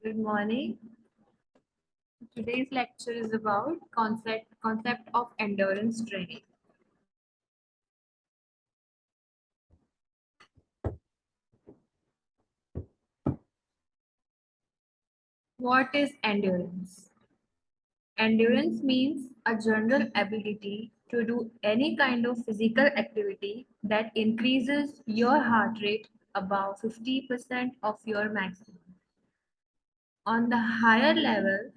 Good morning. Today's lecture is about concept of endurance training. What is endurance? Endurance means a general ability to do any kind of physical activity that increases your heart rate above 50% of your maximum. On the higher level,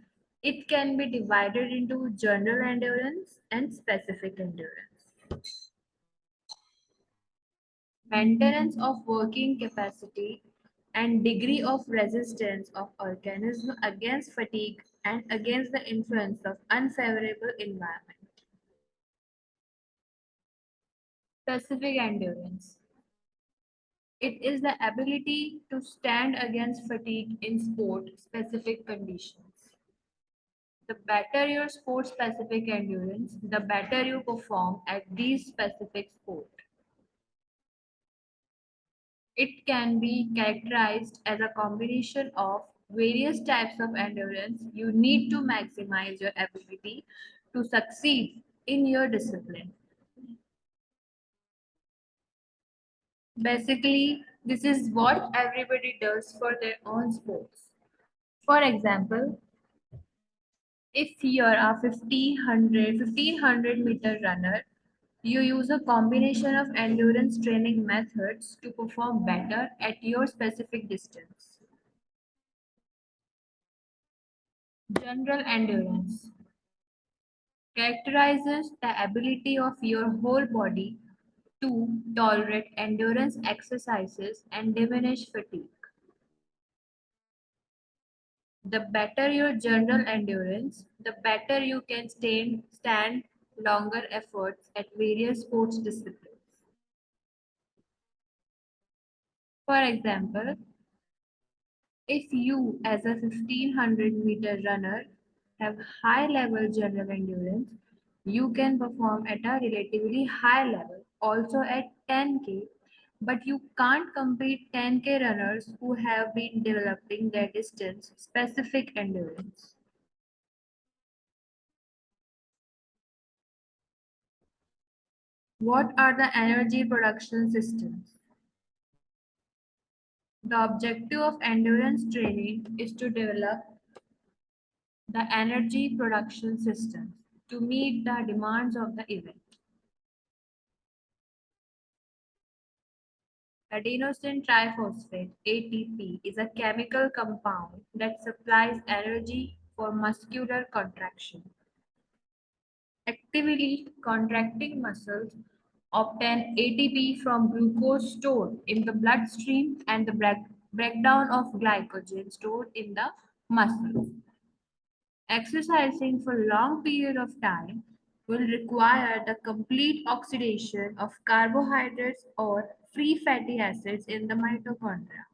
it can be divided into general endurance and specific endurance. Maintenance of working capacity and degree of resistance of organism against fatigue and against the influence of unfavorable environment. Specific endurance. It is the ability to stand against fatigue in sport specific conditions. The better your sport specific endurance, the better you perform at these specific sports. It can be characterized as a combination of various types of endurance you need to maximize your ability to succeed in your discipline. Basically, this is what everybody does for their own sports. For example, if you're a 1500 meter runner, you use a combination of endurance training methods to perform better at your specific distance. General endurance characterizes the ability of your whole body to tolerate endurance exercises and diminish fatigue. The better your general endurance, the better you can stand longer efforts at various sports disciplines. For example, if you as a 1500-meter runner have high level general endurance, you can perform at a relatively high level also at 10K, but you can't compete 10K runners who have been developing their distance specific endurance. What are the energy production systems? The objective of endurance training is to develop the energy production systems to meet the demands of the event. Adenosine triphosphate (ATP) is a chemical compound that supplies energy for muscular contraction. Actively contracting muscles obtain ATP from glucose stored in the bloodstream and the breakdown of glycogen stored in the muscles. Exercising for long period of time will require the complete oxidation of carbohydrates or free fatty acids in the mitochondria.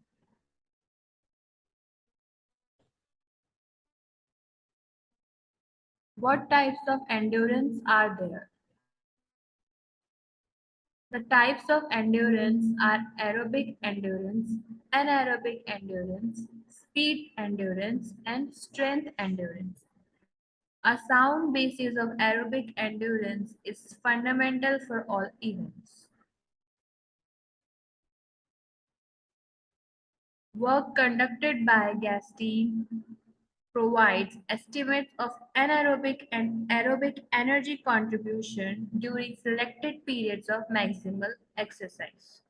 What types of endurance are there? The types of endurance are aerobic endurance, anaerobic endurance, speed endurance, and strength endurance. A sound basis of aerobic endurance is fundamental for all events. Work conducted by Gastin provides estimates of anaerobic and aerobic energy contribution during selected periods of maximal exercise.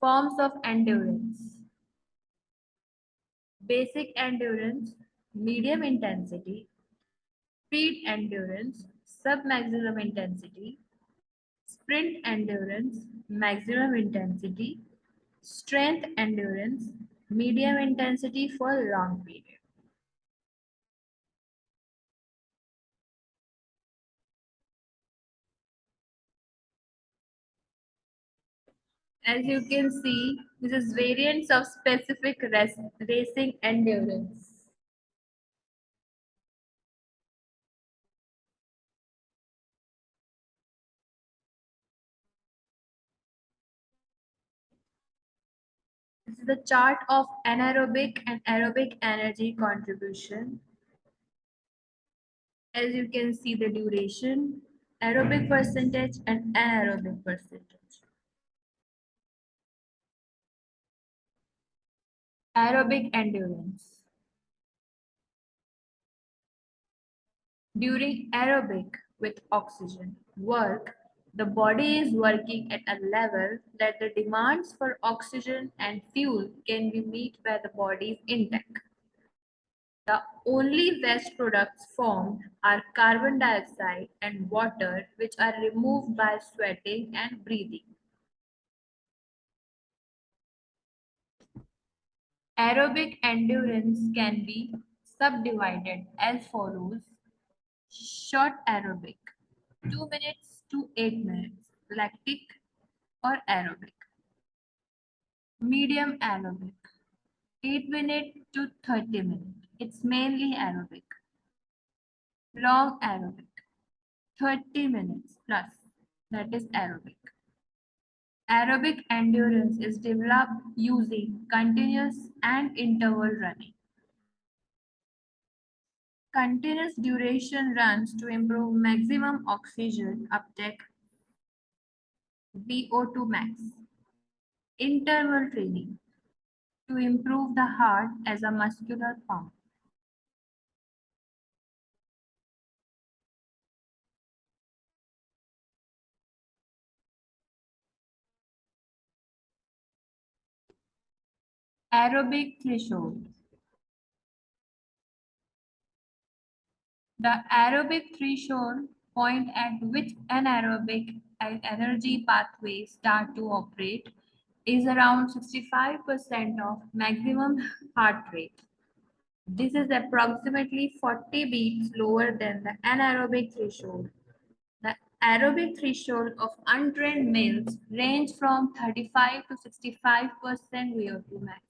Forms of endurance. Basic endurance, medium intensity, speed endurance, submaximum intensity, sprint endurance, maximum intensity, strength endurance, medium intensity for long period. As you can see, this is variants of specific racing endurance. This is the chart of anaerobic and aerobic energy contribution. As you can see the duration, aerobic percentage and anaerobic percentage. Aerobic endurance. During aerobic with oxygen work, the body is working at a level that the demands for oxygen and fuel can be met by the body's intake. The only waste products formed are carbon dioxide and water, which are removed by sweating and breathing. Aerobic endurance can be subdivided as follows: short aerobic, 2 minutes to 8 minutes, lactic or aerobic; medium aerobic, 8 minutes to 30 minutes, it's mainly aerobic; long aerobic, 30 minutes plus, that is aerobic. Aerobic endurance is developed using continuous and interval running. Continuous duration runs to improve maximum oxygen uptake VO2 max. Interval training to improve the heart as a muscular pump. Aerobic threshold. The aerobic threshold point at which anaerobic and energy pathways start to operate is around 65% of maximum heart rate. This is approximately 40 beats lower than the anaerobic threshold. The aerobic threshold of untrained males range from 35 to 65% VO2 max.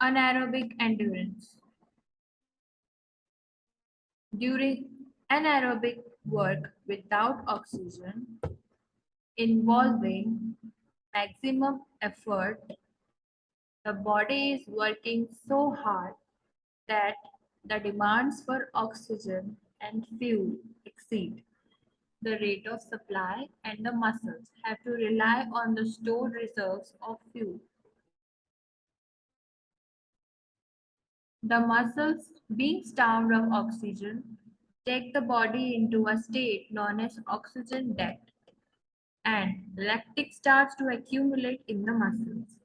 Anaerobic endurance. During anaerobic work without oxygen, involving maximum effort, the body is working so hard that the demands for oxygen and fuel exceed the rate of supply, and the muscles have to rely on the stored reserves of fuel. The muscles, being starved of oxygen, take the body into a state known as oxygen debt, and lactic starts to accumulate in the muscles.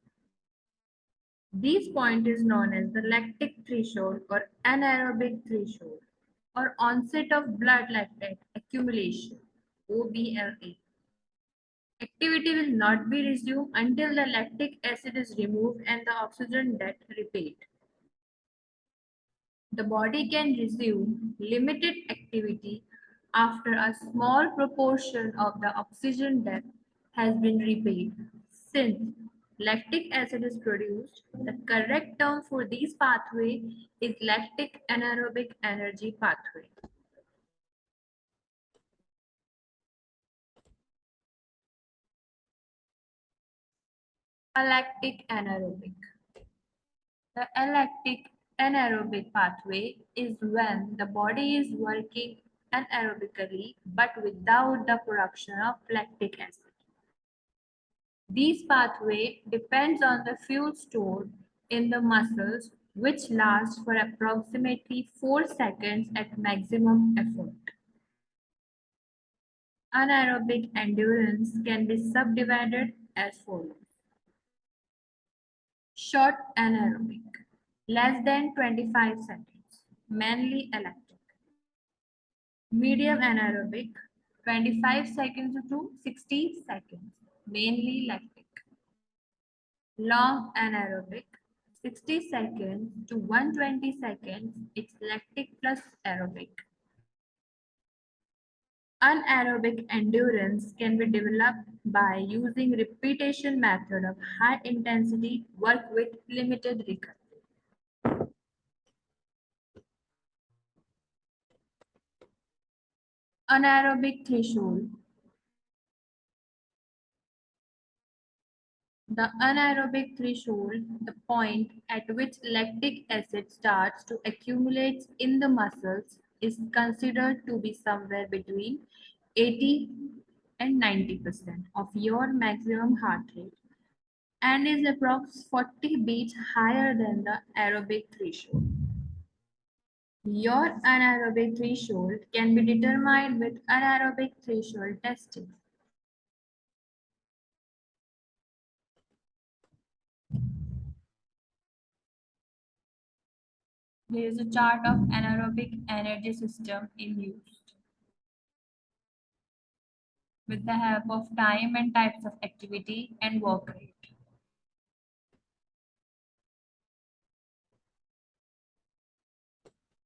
This point is known as the lactic threshold or anaerobic threshold, or onset of blood lactate accumulation (OBLA). Activity will not be resumed until the lactic acid is removed and the oxygen debt repaid. The body can resume limited activity after a small proportion of the oxygen debt has been repaid. Since lactic acid is produced, the correct term for this pathway is lactic anaerobic energy pathway. Alactic anaerobic. The alactic anaerobic pathway is when the body is working anaerobically but without the production of lactic acid. This pathway depends on the fuel stored in the muscles, which lasts for approximately 4 seconds at maximum effort. Anaerobic endurance can be subdivided as follows: short anaerobic, less than 25 seconds, mainly lactic; medium anaerobic, 25 seconds to 60 seconds, mainly lactic; long anaerobic, 60 seconds to 120 seconds, it's lactic plus aerobic. Anaerobic endurance can be developed by using repetition method of high intensity work with limited recovery. Anaerobic threshold. The anaerobic threshold, the point at which lactic acid starts to accumulate in the muscles, is considered to be somewhere between 80 and 90% of your maximum heart rate and is approx 40 beats higher than the aerobic threshold. Your anaerobic threshold can be determined with anaerobic threshold testing. Here is a chart of anaerobic energy system in use with the help of time and types of activity and work rate.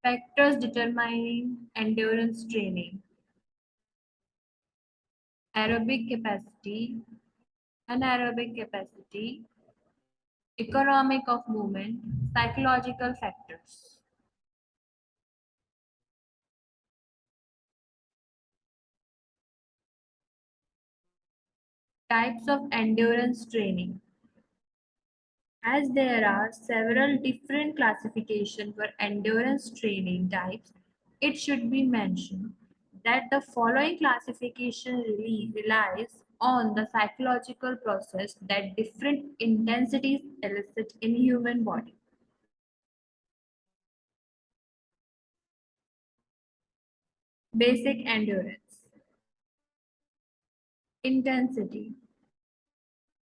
Factors determining endurance training: aerobic capacity, anaerobic capacity, economic of movement, psychological factors. Types of endurance training. As there are several different classifications for endurance training types, it should be mentioned that the following classification really relies on the psychological process that different intensities elicit in human body. Basic endurance. Intensity.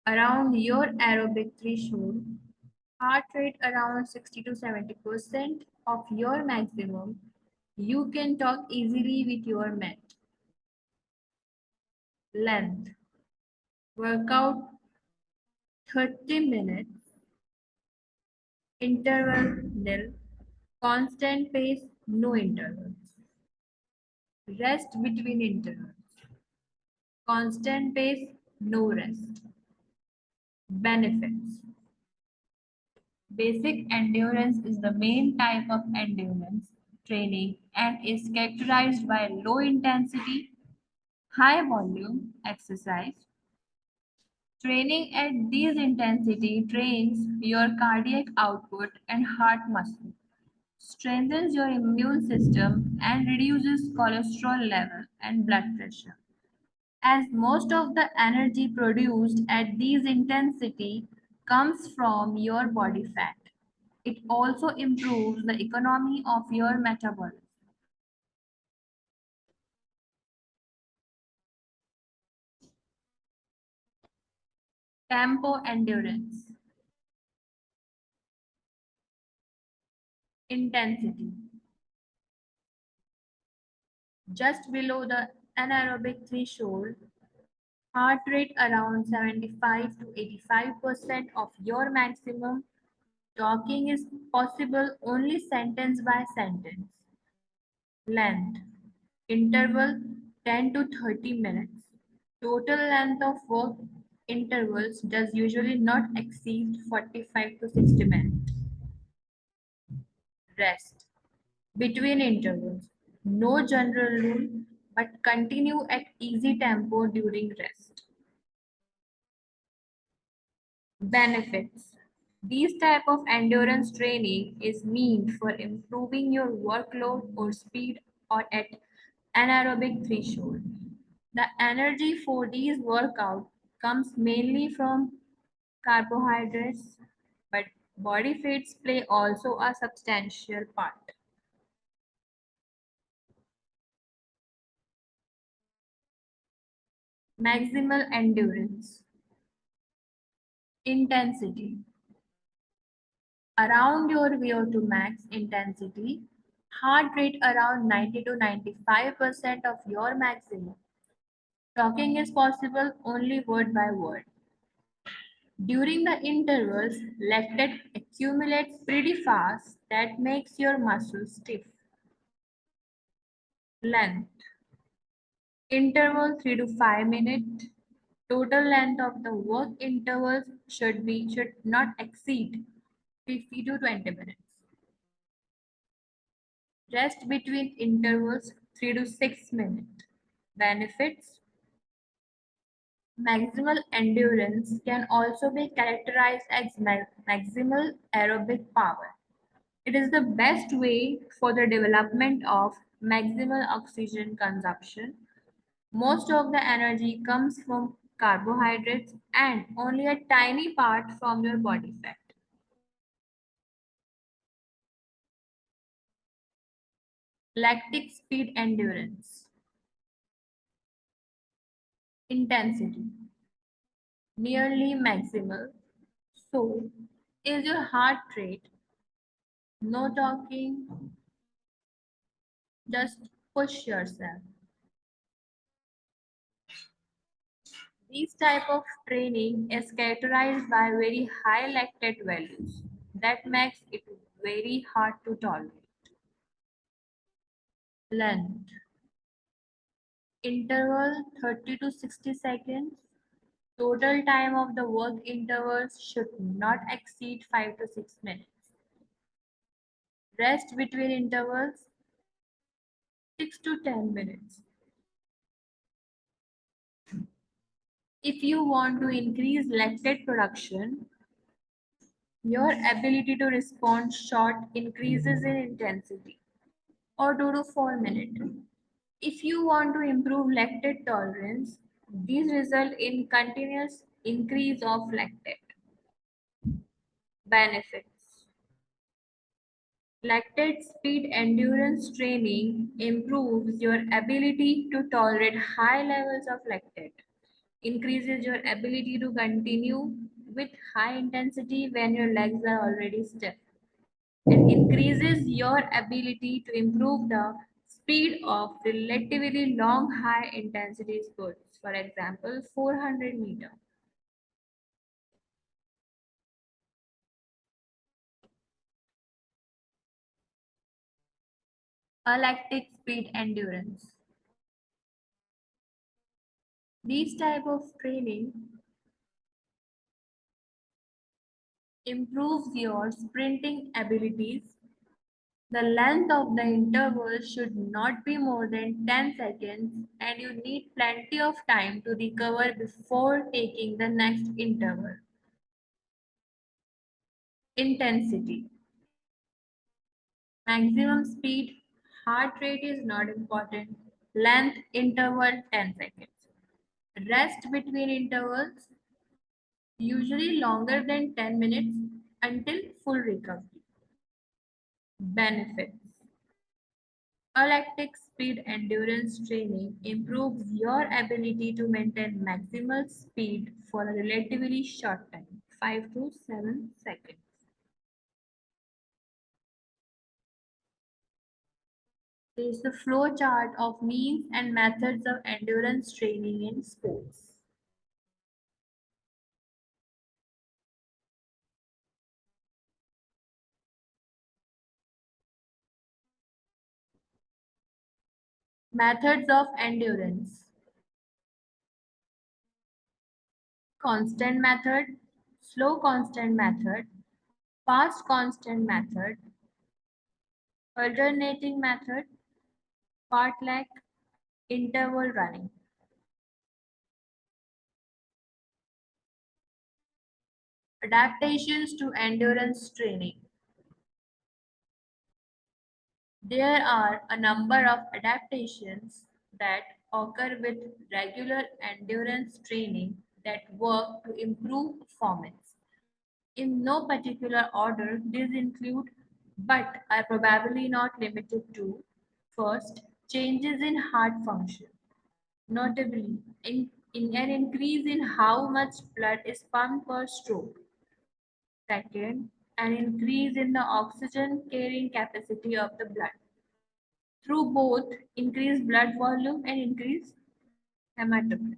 Around your aerobic threshold, heart rate around 60 to 70% of your maximum, you can talk easily with your mate. Length. Workout 30 minutes. Interval nil. Constant pace, no intervals. Rest between intervals. Constant pace, no rest. Benefits. Basic endurance is the main type of endurance training and is characterized by low intensity, high volume exercise. Training at these intensity trains your cardiac output and heart muscle, strengthens your immune system and reduces cholesterol level and blood pressure. As most of the energy produced at these intensity comes from your body fat, it also improves the economy of your metabolism. Tempo endurance. Intensity. Just below the anaerobic threshold, heart rate around 75 to 85% of your maximum. Talking is possible only sentence by sentence. Length. Interval 10 to 30 minutes. Total length of work intervals does usually not exceed 45 to 60 minutes. Rest. Between intervals. No general rule, but continue at easy tempo during rest. Benefits. These type of endurance training is meant for improving your workload or speed or at anaerobic threshold. The energy for these workouts comes mainly from carbohydrates, but body fats play also a substantial part. Maximal endurance. Intensity. Around your VO2 max intensity, heart rate around 90 to 95% of your maximum. Talking is possible only word by word. During the intervals, lactate accumulates pretty fast that makes your muscles stiff. Length. Interval 3 to 5 minutes. Total length of the work intervals should not exceed 50 to 20 minutes. Rest between intervals 3 to 6 minutes. Benefits. Maximal endurance can also be characterized as maximal aerobic power. It is the best way for the development of maximal oxygen consumption. Most of the energy comes from carbohydrates and only a tiny part from your body fat. Lactic speed endurance. Intensity. Nearly maximal. So, is your heart rate. No talking, just push yourself. This type of training is characterized by very high lactate values that makes it very hard to tolerate. Length. Interval 30 to 60 seconds. Total time of the work intervals should not exceed 5 to 6 minutes. Rest between intervals 6 to 10 minutes. If you want to increase lactate production, your ability to respond short increases in intensity or 2 to 4 minutes. If you want to improve lactate tolerance, these result in continuous increase of lactate. Benefits. Lactate speed endurance training improves your ability to tolerate high levels of lactate, increases your ability to continue with high intensity when your legs are already stiff, and increases your ability to improve the speed of relatively long high intensity sports, for example, 400 meter. Lactic speed endurance. These type of training improves your sprinting abilities. The length of the interval should not be more than 10 seconds and you need plenty of time to recover before taking the next interval. Intensity. Maximum speed, heart rate is not important. Length interval 10 seconds. Rest between intervals, usually longer than 10 minutes until full recovery. Benefits. Lactic speed endurance training improves your ability to maintain maximal speed for a relatively short time, 5 to 7 seconds. There is the flow chart of means and methods of endurance training in sports. Methods of endurance. Constant method, slow constant method, fast constant method, alternating method, fartlek, interval running. Adaptations to endurance training. There are a number of adaptations that occur with regular endurance training that work to improve performance. In no particular order, these include, but are probably not limited to: first, changes in heart function, notably in an increase in how much blood is pumped per stroke. Second, an increase in the oxygen carrying capacity of the blood through both increased blood volume and increased hematocrit,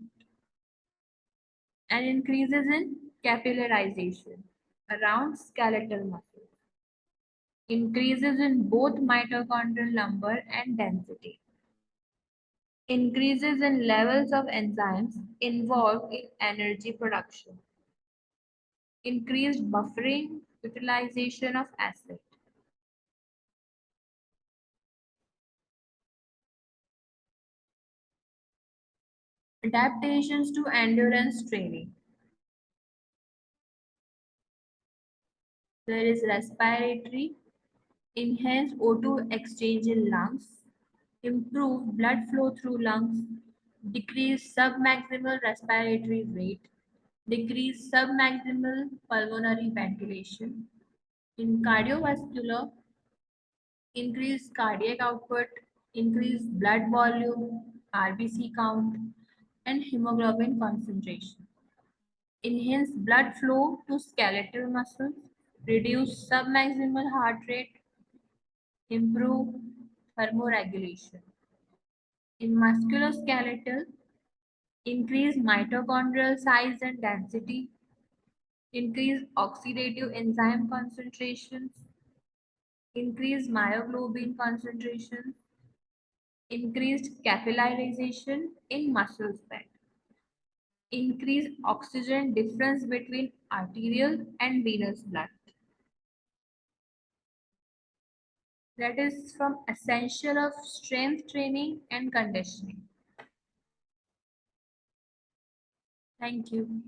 and increases in capillarization around skeletal muscle, increases in both mitochondrial number and density, increases in levels of enzymes involved in energy production, increased buffering, utilization of acid. Adaptations to endurance training. There is respiratory, enhance O2 exchange in lungs, improve blood flow through lungs, decrease submaximal respiratory rate, decrease submaximal pulmonary ventilation. In cardiovascular, increase cardiac output, increase blood volume, RBC count, and hemoglobin concentration. Enhance blood flow to skeletal muscles, reduce submaximal heart rate, improve thermoregulation. In musculoskeletal, increase mitochondrial size and density, increase oxidative enzyme concentrations, increase myoglobin concentrations, increased capillarization in muscle bed, increase oxygen difference between arterial and venous blood. That is from essential of strength training and conditioning. Thank you.